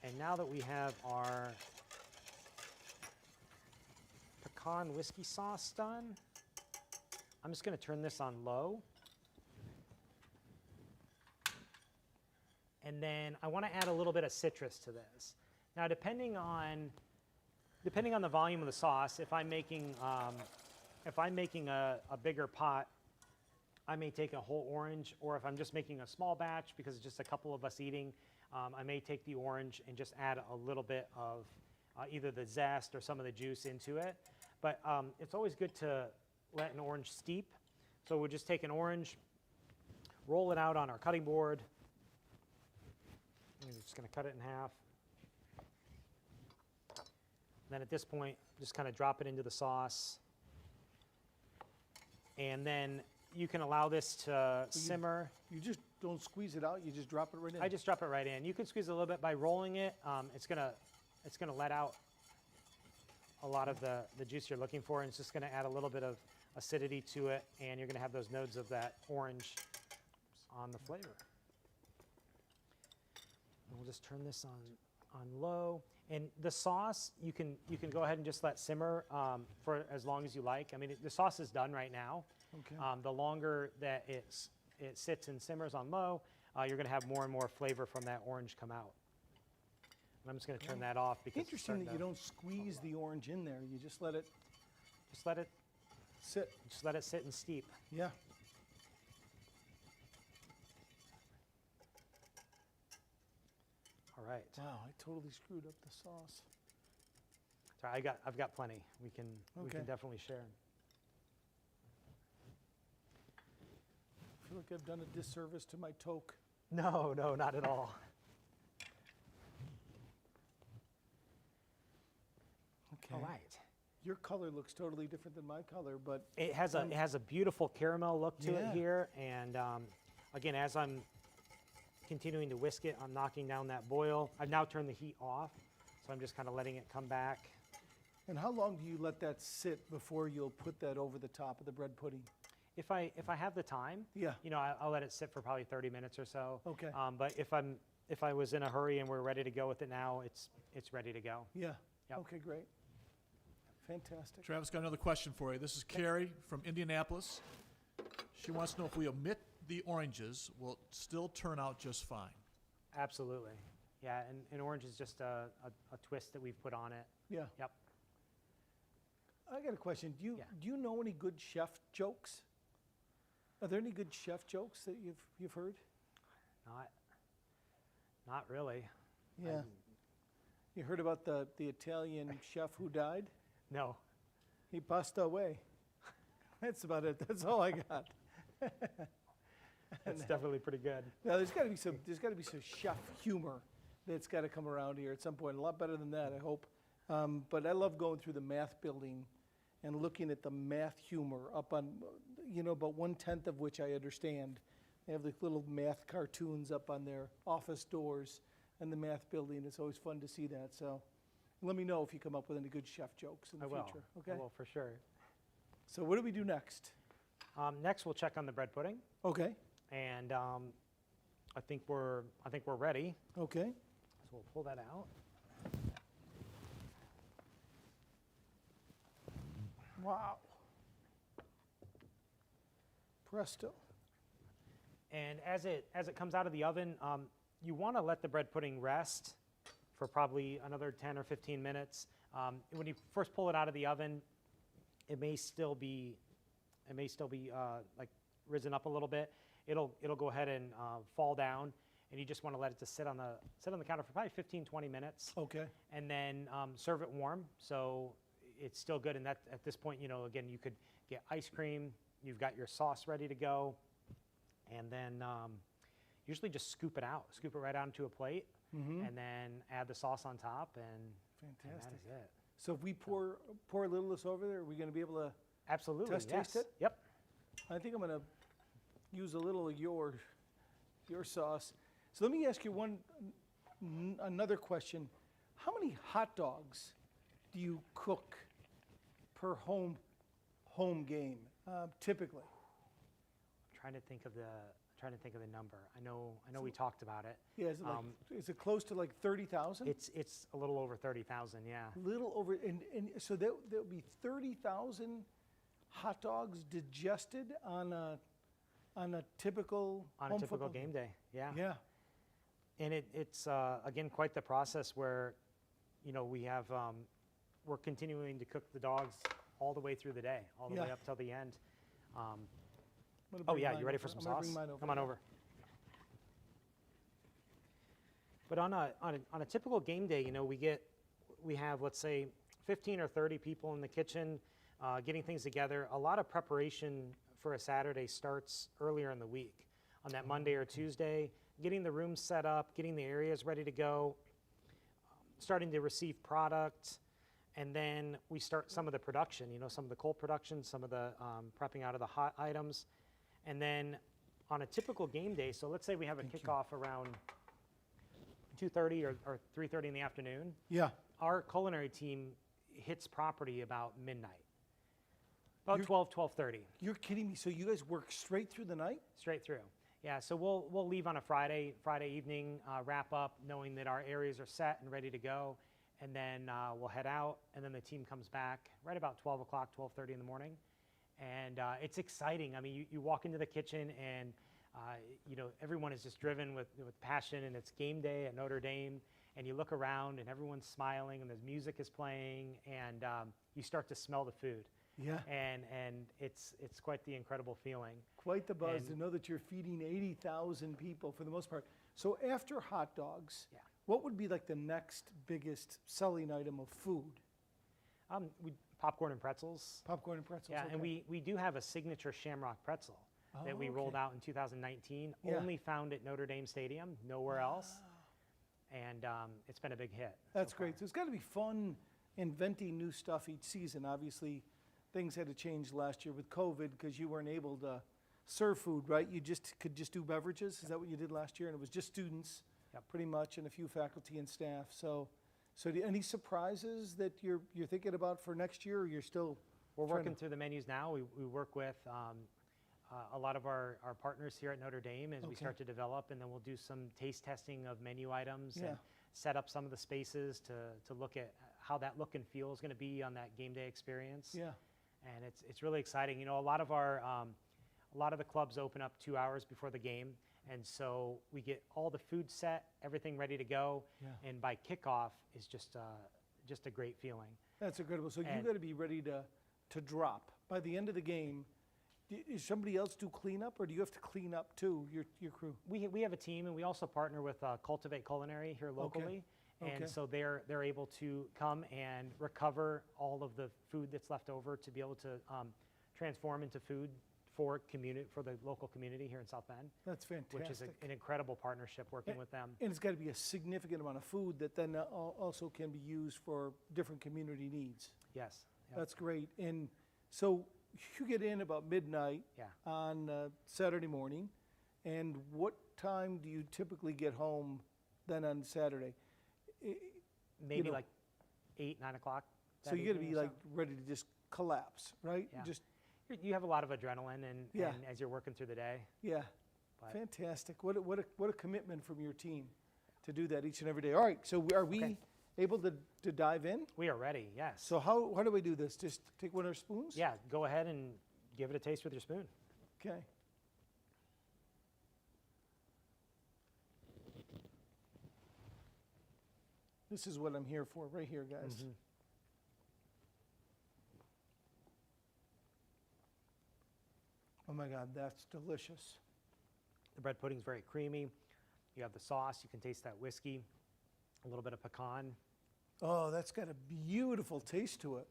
And now that we have our pecan whiskey sauce done, I'm just going to turn this on low. And then I want to add a little bit of citrus to this. Now, depending on the volume of the sauce, if I'm making a bigger pot, I may take a whole orange, or if I'm just making a small batch because it's just a couple of us eating, I may take the orange and just add a little bit of either the zest or some of the juice into it. But it's always good to let an orange steep. So we'll just take an orange, roll it out on our cutting board. I'm just going to cut it in half. Then at this point, just kind of drop it into the sauce. And then you can allow this to simmer. You just don't squeeze it out. You just drop it right in. I just drop it right in. You can squeeze it a little bit by rolling it. It's gonna let out a lot of the juice you're looking for, and it's just going to add a little bit of acidity to it, and you're going to have those nodes of that orange on the flavor. And we'll just turn this on low. And the sauce, you can go ahead and just let simmer for as long as you like. I mean, the sauce is done right now. Okay. The longer that it sits and simmers on low, you're going to have more and more flavor from that orange come out. And I'm just going to turn that off because Interesting that you don't squeeze the orange in there. You just let it sit. Just let it sit and steep. Yeah. All right. Wow, I totally screwed up the sauce. Sorry, I've got plenty. We can Okay. definitely share. I feel like I've done a disservice to my toque. No, not at all. Okay. All right. Your color looks totally different than my color, but It has a beautiful caramel look to Yeah. it here, and again, as I'm continuing to whisk it, I'm knocking down that boil. I've now turned the heat off, so I'm just kind of letting it come back. and how long do you let that sit before you'll put that over the top of the bread pudding? If I have the time, Yeah. you know, I'll let it sit for probably 30 minutes or so. Okay. But if I was in a hurry and we're ready to go with it now, it's ready to go. Yeah. Yep. Okay, great. Fantastic. Travis got another question for you. This is Carrie from Indianapolis. She wants to know if we omit the oranges, will it still turn out just fine? Absolutely. Yeah, and orange is just a twist that we've put on it. Yeah. Yep. I got a question. Do Yeah. you know any good chef jokes? Are there any good chef jokes that you've heard? Not really. Yeah. You heard about the Italian chef who died? No. He passed away. That's about it. That's all I got. That's definitely pretty good. Now there's got to be some chef humor that's got to come around here at some point. A lot better than that, I hope. But I love going through the math building and looking at the math humor up on, about 1/10 of which I understand. They have like little math cartoons up on their office doors in the math building. It's always fun to see that. So let me know if you come up with any good chef jokes in the future. Okay. I will for sure. So what do we do next? Next, we'll check on the bread pudding, Okay. and I think we're ready. Okay. So we'll pull that out. Wow. Presto. And as it comes out of the oven, you want to let the bread pudding rest for probably another 10 or 15 minutes. When you first pull it out of the oven, it may still be like risen up a little bit. It'll go ahead and fall down, and you just want to let it to sit on the counter for probably 15-20 minutes, Okay. and then serve it warm. So it's still good. And that at this point, again, you could get ice cream. You've got your sauce ready to go, and then usually just scoop it right onto a plate, and then add the sauce on top, and that Fantastic. is it. So if we pour a little of this over there, are we going to be able to? Absolutely. Taste yes. it? Yep. I think I'm going to use a little of your sauce. So let me ask you another question. How many hot dogs do you cook per home game typically? Trying to think of the number. I know we talked about it. Yeah, is it close to like 30,000? It's a little over 30,000. Yeah. Little over, and so there'll be 30,000 hot dogs digested on a typical On home a typical football game day. Yeah. Yeah. And it's again quite the process where, we have we're continuing to cook the dogs all the way through the day, all the Yeah. way up till the end. I'm gonna Oh bring yeah, mine you ready over. for some I'm gonna sauce? bring mine over. Come on over. But on a typical game day, we have, let's say, 15 or 30 people in the kitchen getting things together. A lot of preparation for a Saturday starts earlier in the week. On that Monday or Tuesday, getting the room set up, getting the areas ready to go, starting to receive product, and then we start some of the production, some of the cold production, some of the prepping out of the hot items. And then on a typical game day, so let's say we have a kickoff around 2:30 or 3:30 in the afternoon. Yeah. Our culinary team hits property about midnight. About 12:30, You're kidding me. So you guys work straight through the night? straight through. Yeah, so we'll leave on a Friday evening, wrap up knowing that our areas are set and ready to go, and then we'll head out, and then the team comes back right about 12 o'clock, 12:30 in the morning. And it's exciting. I mean, you walk into the kitchen and, everyone is just driven with passion, and it's game day at Notre Dame, and you look around and everyone's smiling and the music is playing, and you start to smell the food. Yeah. And it's quite the incredible feeling. Quite the buzz And- to know that you're feeding 80,000 people for the most part. So after hot dogs, Yeah. what would be like the next biggest selling item of food? Popcorn and pretzels. Popcorn and pretzels. Yeah, okay. and we do have a signature shamrock pretzel that we rolled okay. out in 2019, Yeah. only found at Notre Dame Stadium, nowhere else. And it's been a big hit. That's so far. great. So it's got to be fun inventing new stuff each season. Obviously, things had to change last year with COVID because you weren't able to serve food, right? You could just do beverages. Is that what you did last year? And it was just students, Yep. pretty much, and a few faculty and staff. So any surprises that you're thinking about for next year, or you're still We're trying working to- through the menus now. We work with a lot of our partners here at Notre Dame as we Okay. start to develop, and then we'll do some taste testing of menu items Yeah. and set up some of the spaces to look at how that look and feel is going to be on that game day experience. Yeah. And it's really exciting. You know, a lot of the clubs open up 2 hours before the game, and so we get all the food set, everything ready to go, Yeah. and by kickoff is just a great feeling. That's incredible. So you And- got to be ready to drop by the end of the game. Does somebody else do cleanup, or do you have to clean up too, your crew? We have a team, and we also partner with Cultivate Culinary here locally. Okay. And so they're able to come and recover all of the food that's left over to be able to transform into food for the local community here in South Bend, That's fantastic. which is an incredible partnership working with them. And it's got to be a significant amount of food that then also can be used for different community needs. Yes. Yep. That's great. And so you get in about midnight Yeah. on Saturday morning. And what time do you typically get home then on Saturday? Maybe know- like 8, 9 o'clock. So that you got to evening be or like ready to just collapse, right? Yeah. Just you have a lot of adrenaline and Yeah. as you're working through the day. yeah. But- Fantastic. What a commitment from your team to do that each and every day. All right. So are we Okay. able to dive in? We are ready, yes. So how do we do this? Just take one of our spoons? Yeah, go ahead and give it a taste with your spoon. Okay. This is what I'm here for, right here, guys. Mhm. Oh my God, that's delicious. The bread pudding's very creamy. You have the sauce. You can taste that whiskey, a little bit of pecan. Oh, that's got a beautiful taste to it.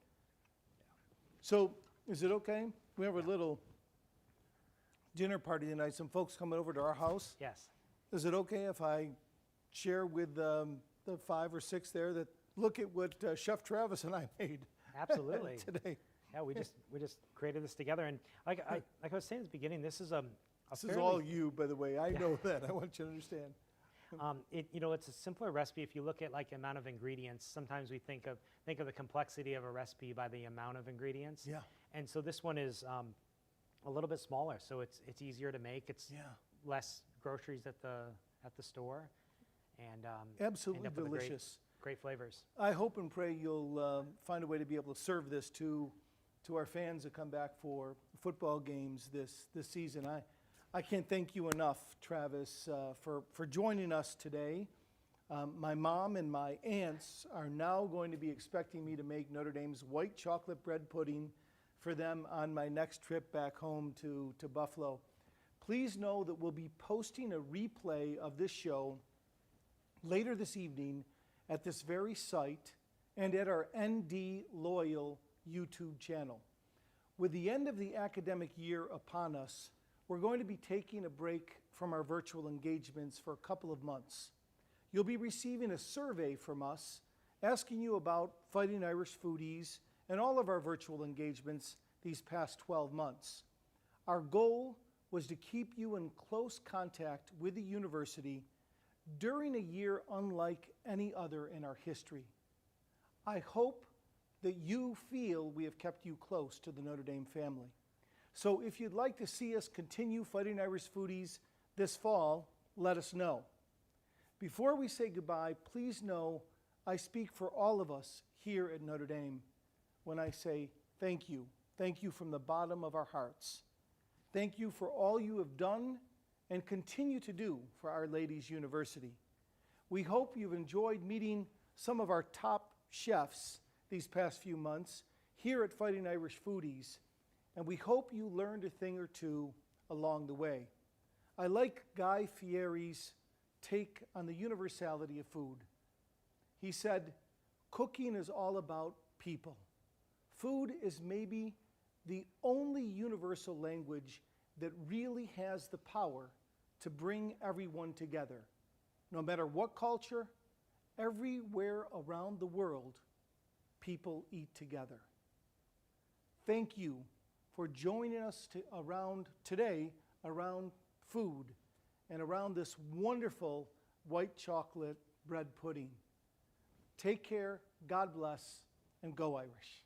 So, is it okay? We have a little dinner party tonight. Some folks coming over to our house. Yes. Is it okay if I share with the 5 or 6 there that look at what Chef Travis and I made Absolutely. today? Yeah, we just created this together, and like I was saying at the beginning, this is a This is fairly, all you, by the way. I know that. I want you to understand. it's a simpler recipe. If you look at like amount of ingredients, sometimes we think of the complexity of a recipe by the amount of ingredients. Yeah. And so this one is a little bit smaller, so it's easier to make. It's Yeah. less groceries at the store, and Absolutely end up with delicious. great flavors. I hope and pray you'll find a way to be able to serve this to our fans that come back for football games this season. I can't thank you enough, Travis, for joining us today. My mom and my aunts are now going to be expecting me to make Notre Dame's white chocolate bread pudding for them on my next trip back home to Buffalo. Please know that we'll be posting a replay of this show later this evening at this very site and at our ND Loyal YouTube channel. With the end of the academic year upon us, we're going to be taking a break from our virtual engagements for a couple of months. You'll be receiving a survey from us asking you about Fighting Irish Foodies and all of our virtual engagements these past 12 months. Our goal was to keep you in close contact with the university during a year unlike any other in our history. I hope that you feel we have kept you close to the Notre Dame family. So if you'd like to see us continue Fighting Irish Foodies this fall, let us know. Before we say goodbye, please know I speak for all of us here at Notre Dame when I say thank you. Thank you from the bottom of our hearts. Thank you for all you have done and continue to do for Our Lady's University. We hope you've enjoyed meeting some of our top chefs these past few months here at Fighting Irish Foodies, and we hope you learned a thing or two along the way. I like Guy Fieri's take on the universality of food. He said, cooking is all about people. Food is maybe the only universal language that really has the power to bring everyone together. No matter what culture, everywhere around the world, people eat together. Thank you for joining us today around food and around this wonderful white chocolate bread pudding. Take care, God bless, and go Irish.